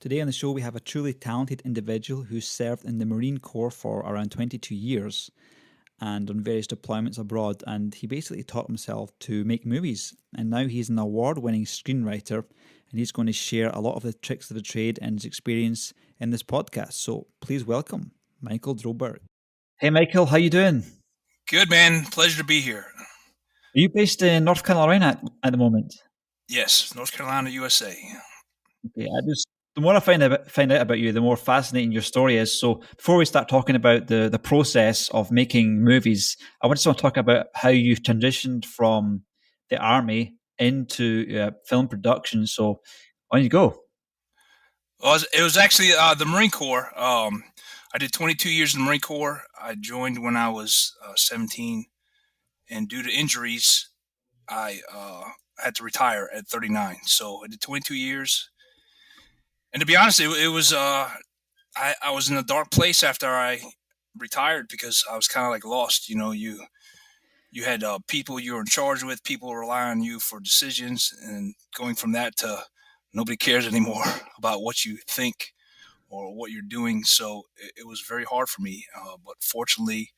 Today on the show, we have a truly talented individual who served in the Marine Corps for around 22 years and on various deployments abroad. And he basically taught himself to make movies. And now he's an award winning screenwriter. And he's going to share a lot of the tricks of the trade and his experience in this podcast. So please welcome Michael Droberg. Hey, Michael, how you doing? Good, man. Pleasure to be here. Are you based in North Carolina at the moment? Yes, North Carolina, USA. Okay, the more I find out about you, the more fascinating your story is. So before we start talking about the process of making movies, I just want to talk about how you transitioned from the army into film production. So on you go. Well, it was actually the Marine Corps. I did 22 years in the Marine Corps. I joined when I was 17, and due to injuries, I had to retire at 39. So I did 22 years. And to be honest, it was I was in a dark place after I retired because I was kind of like lost. You had people you were in charge with, people rely on you for decisions, and going from that to nobody cares anymore about what you think or what you're doing. So it was very hard for me. But fortunately,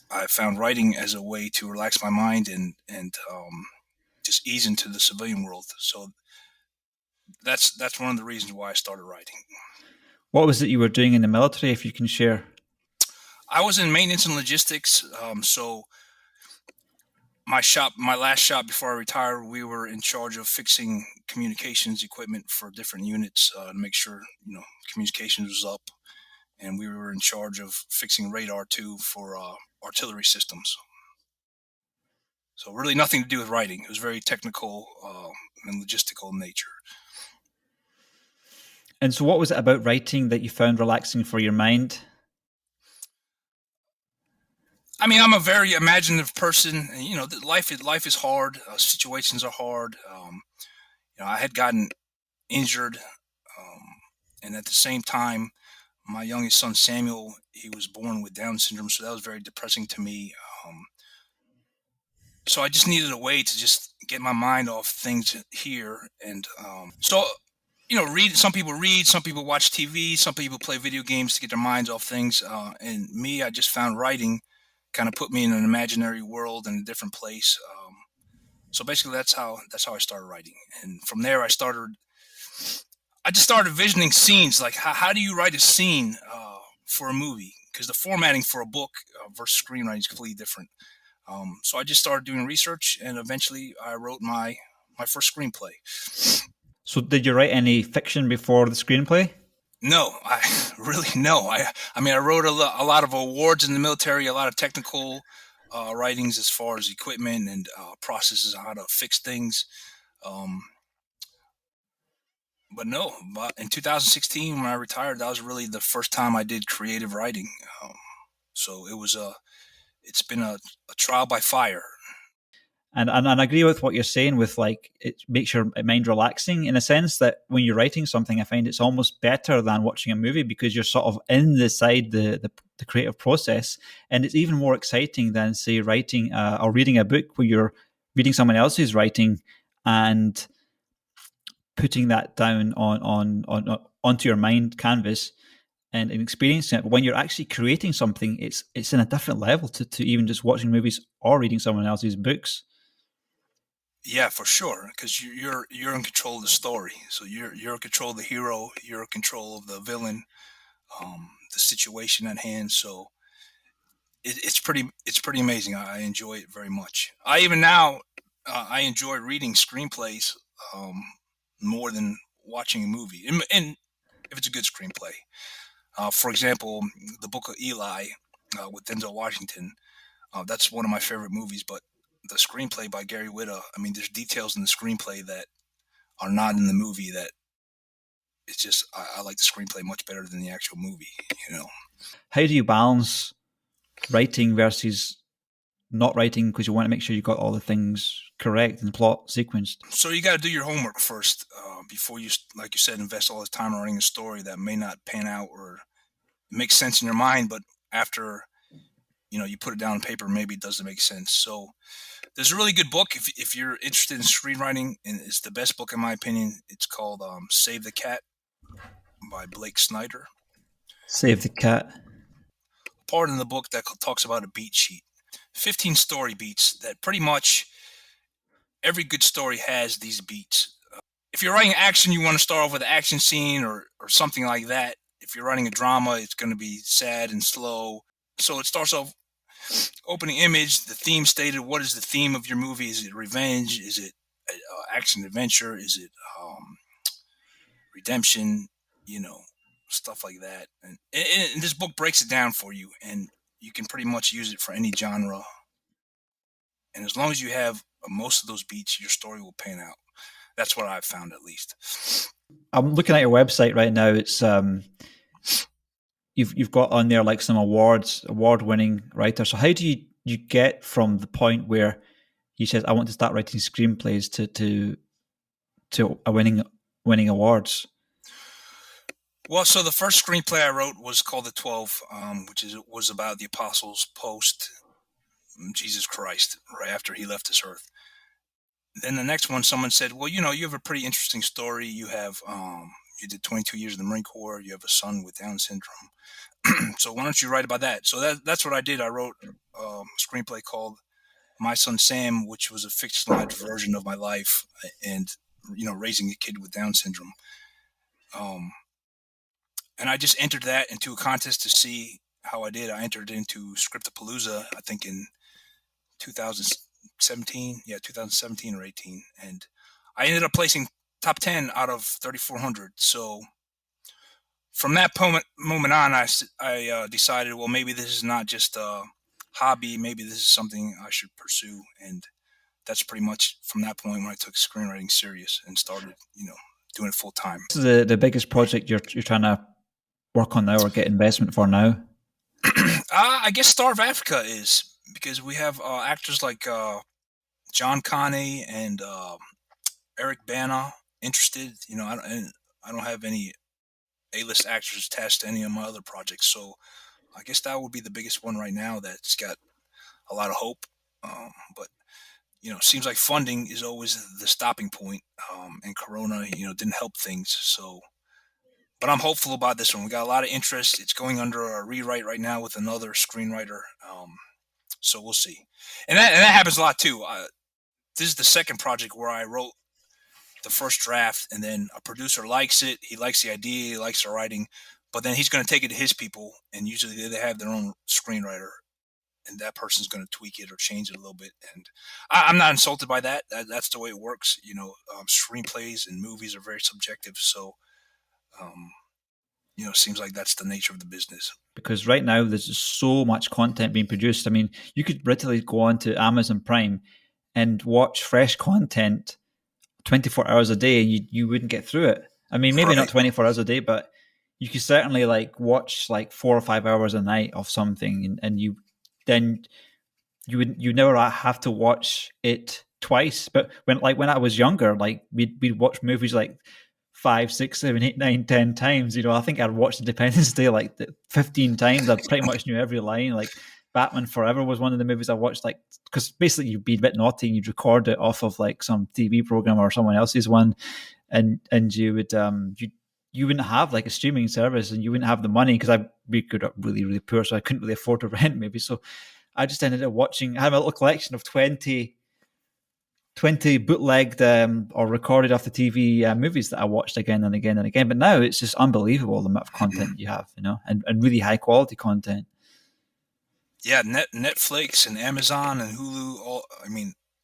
I found writing as a way to relax my mind and just ease into the civilian world. So that's one of the reasons why I started writing. What was it you were doing in the military, if you can share? I was in maintenance and logistics. So my last shop before I retired, we were in charge of fixing communications equipment for different units to make sure communications was up, and we were in charge of fixing radar too for artillery systems. So really nothing to do with writing. It was very technical and logistical in nature. And so what was it about writing that you found relaxing for your mind? I mean, I'm a very imaginative person. And, life is hard. Situations are hard. I had gotten injured, and at the same time, my youngest son Samuel, he was born with Down syndrome, so that was very depressing to me. So I just needed a way to just get my mind off things here, and Some people read, some people watch TV, some people play video games to get their minds off things. And me, I just found writing kind of put me in an imaginary world in a different place. So basically, that's how I started writing, and from there, I just started visioning scenes. Like how do you write a scene for a movie? Because the formatting for a book versus screenwriting is completely different. So I just started doing research, and eventually, I wrote my first screenplay. So did you write any fiction before the screenplay? No, no. I wrote a lot of awards in the military, a lot of technical writings as far as equipment and processes on how to fix things. But no, in 2016 when I retired, that was really the first time I did creative writing. So it's been a trial by fire. And I agree with what you're saying with like it makes your mind relaxing in a sense that when you're writing something, I find it's almost better than watching a movie because you're sort of inside the creative process, and it's even more exciting than say writing or reading a book where you're reading someone else's writing and putting that down onto your mind canvas and experiencing it. But when you're actually creating something, it's in a different level to even just watching movies or reading someone else's books. Yeah, for sure, because you're in control of the story. So you're in control of the hero. You're in control of the villain, the situation at hand. So it's pretty amazing. I enjoy it very much. I even now I enjoy reading screenplays more than watching a movie, and if it's a good screenplay. For example, the Book of Eli with Denzel Washington. That's one of my favorite movies, but the screenplay by Gary Whitta, I mean, there's details in the screenplay that are not in the movie that it's just, I like the screenplay much better than the actual movie, How do you balance writing versus not writing because you want to make sure you got all the things correct and plot sequenced? So you got to do your homework first before you, like you said, invest all this time writing a story that may not pan out or make sense in your mind, but after you put it down on paper, maybe it doesn't make sense. So there's a really good book if you're interested in screenwriting, and it's the best book in my opinion. It's called Save the Cat. by Blake Snyder. Save the cat. Part in the book that talks about a beat sheet, 15 story beats that pretty much every good story has these beats. If you're writing action, you want to start off with an action scene or something like that. If you're writing a drama, it's going to be sad and slow. So it starts off opening image, the theme stated. What is the theme of your movie? Is it revenge? Is it action adventure? Is it redemption? Stuff like that. And this book breaks it down for you, and you can pretty much use it for any genre. And as long as you have most of those beats, your story will pan out. That's what I've found, at least. I'm looking at your website right now. It's you've got on there like some award-winning writer. So how do you get from the point where you said I want to start writing screenplays to winning awards? Well, so the first screenplay I wrote was called The 12, which was about the apostles post Jesus Christ, right after he left this earth. Then the next one, someone said, well, you have a pretty interesting story. You have, you did 22 years in the Marine Corps. You have a son with Down syndrome. So why don't you write about that? So that's what I did. I wrote a screenplay called My Son Sam, which was a fictionalized version of my life and, raising a kid with Down syndrome. And I just entered that into a contest to see how I did. I entered into Scriptapalooza, I think in 2017. Yeah, 2017 or 18. And I ended up placing top 10 out of 3,400. So from that moment on, I decided, well, maybe this is not just a hobby. Maybe this is something I should pursue. And that's pretty much from that point when I took screenwriting serious and started, doing it full time. This is the biggest project you're trying to work on now or get investment for now? I guess Star of Africa is, because we have actors like John Connie and Eric Bana interested. I don't have any A-list actors attached to any of my other projects, so I guess that would be the biggest one right now that's got a lot of hope. But it seems like funding is always the stopping point, and Corona, didn't help things. So, but I'm hopeful about this one. We got a lot of interest. It's going under a rewrite right now with another screenwriter. So we'll see. And that happens a lot too. This is the second project where I wrote the first draft, and then a producer likes it. He likes the idea. He likes the writing, but then he's going to take it to his people, and usually they have their own screenwriter, and that person's going to tweak it or change it a little bit. And I'm not insulted by that. That's the way it works. Screenplays and movies are very subjective. So, it seems like that's the nature of the business. Because right now there's just so much content being produced. I mean, you could literally go on to Amazon Prime and watch fresh content 24 hours a day, and you wouldn't get through it. I mean, maybe not 24 hours a day, but you could certainly watch 4 or 5 hours a night of something, and you never have to watch it twice. But when I was younger, we'd watch movies 5, 6, 7, 8, 9, 10 times. I think I'd watched Independence Day 15 times. I pretty much knew every line. Batman Forever was one of the movies I watched, because basically you'd be a bit naughty and you'd record it off of some TV program or someone else's one, and you would you wouldn't have a streaming service, and you wouldn't have the money, because we grew up really, really poor, so I couldn't really afford to rent movies. So I just ended up watching. I have a little collection of 20 bootlegged or recorded off the TV movies that I watched again and again and again. But now it's just unbelievable the amount of content you have, and really high quality content. Yeah, Netflix and Amazon and Hulu,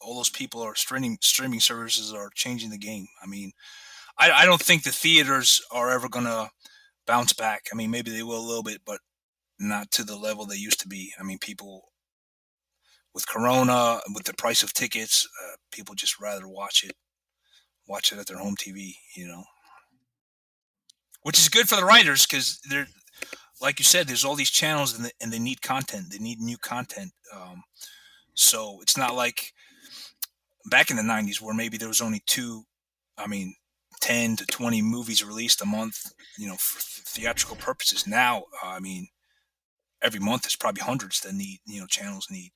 all those people are streaming services are changing the game. I mean, I don't think the theaters are ever going to bounce back. I mean, maybe they will a little bit, but not to the level they used to be. I mean, people with Corona, with the price of tickets, people just rather watch it at their home TV, which is good for the writers, because they're, like you said, there's all these channels, and they need content. They need new content. So it's not like back in the 90s where maybe there was only 10 to 20 movies released a month, for theatrical purposes. Now, every month there's probably hundreds that channels need.